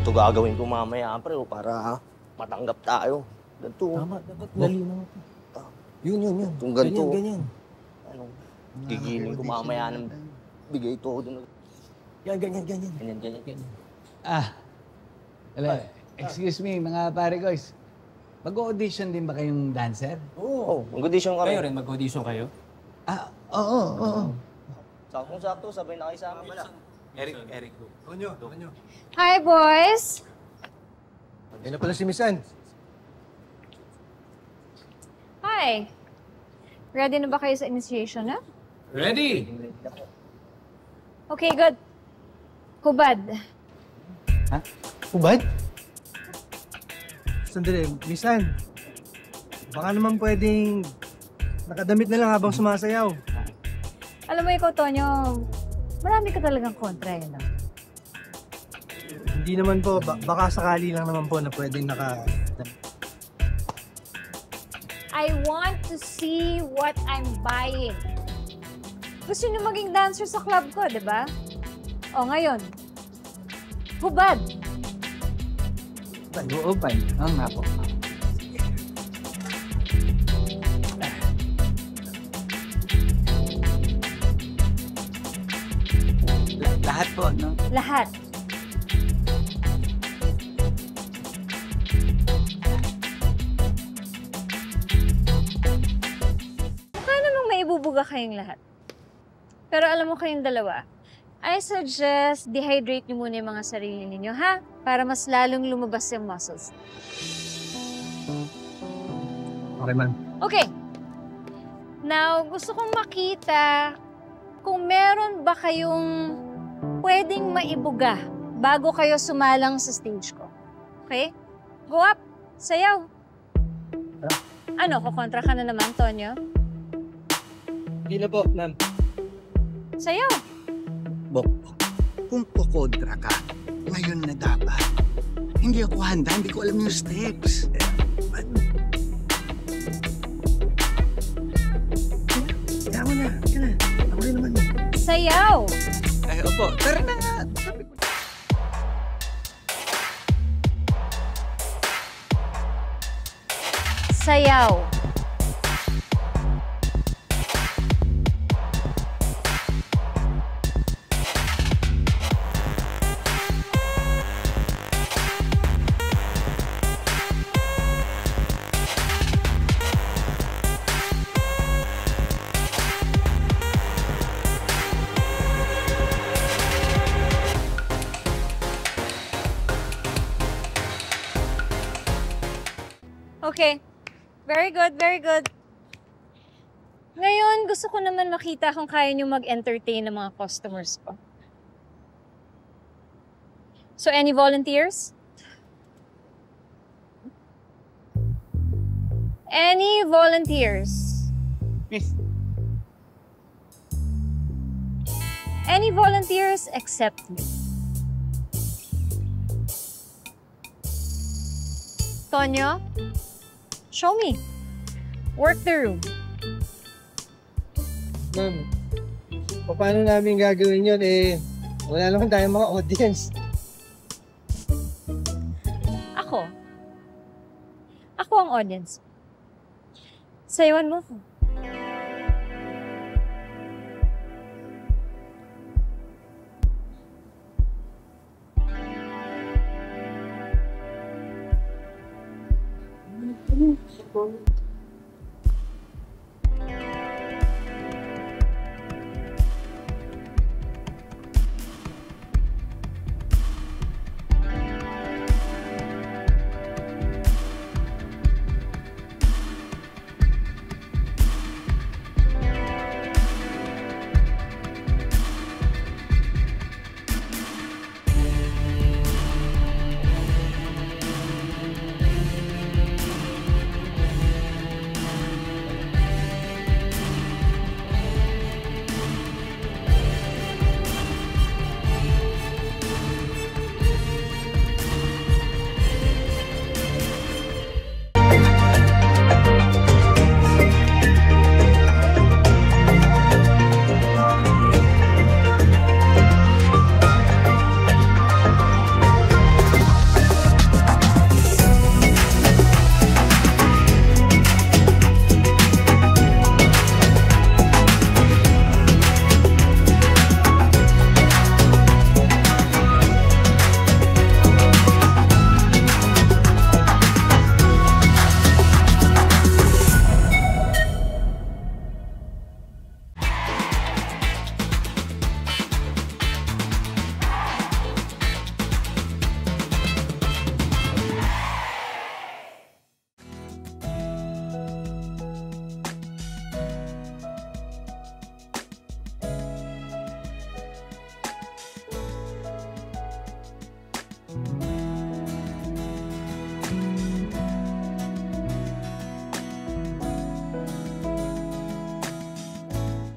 ganito gagawin ko mamaya, pre, para matanggap tayo. Ganito. Tama, dapat lalinaw. Yun. Kung ganito. Ganyan. Ano, gigiling ko mamaya ng bigay ito ako dun. Yan, ganyan. Ganyan. Hello. Excuse me, mga pare guys. Mag-audition din ba kayong dancer? Oo, mag-audition kami. Kayo rin, mag-audition kayo? Oo. Saktong-sakto, sabay na kayo sa amin. Eric. Onyo. Hi, boys! Yan na pala si Miss Ann. Hi! Ready na ba kayo sa initiation, ha? Ready! Okay, good. Hubad. Hubad? Sandali, Miss Ann. Baka naman pwedeng nakadamit na lang habang sumasayaw. Alam mo ikaw, Tonyo, marami ka talagang kontra, no? Hindi naman po, baka sakali lang naman po na pwedeng naka... I want to see what I'm buying. Gusto niyo maging dancer sa club ko, di ba? O, ngayon, hubad. Oo, fine. Oo nga po. Lahat po, no? Lahat. Mukha namang maibubuga kayong lahat. Pero alam mo kayong dalawa, I suggest dehydrate niyo muna yung mga sarili ninyo, ha? Para mas lalong lumabas yung muscles. Okay, ma'am. Okay. Now, gusto kong makita kung meron ba kayong pwedeng maibuga bago kayo sumalang sa stage ko. Okay? Go up. Sayaw. Ano, kukontra ka na naman, Tonyo? Hindi na po, ma'am. Sayaw. Bok, kung kukontra ka, ngayon na dapat. Hindi ako handa, hindi ko alam yung steps. Kaya mo na. Ako rin naman. Sayaw. Ay, opo, tara na nga. Sabi ko. Sayaw. Okay. Very good, very good. Ngayon, gusto ko naman makita kung kaya niyo mag-entertain ng mga customers ko. So, any volunteers? Any volunteers? Miss. Any volunteers except me? Tonyo? Show me. Work the room. Ma'am, paano namin gagawin yun? Wala naman tayong mga audience. Ako. Ako ang audience. Sayawan mo ko.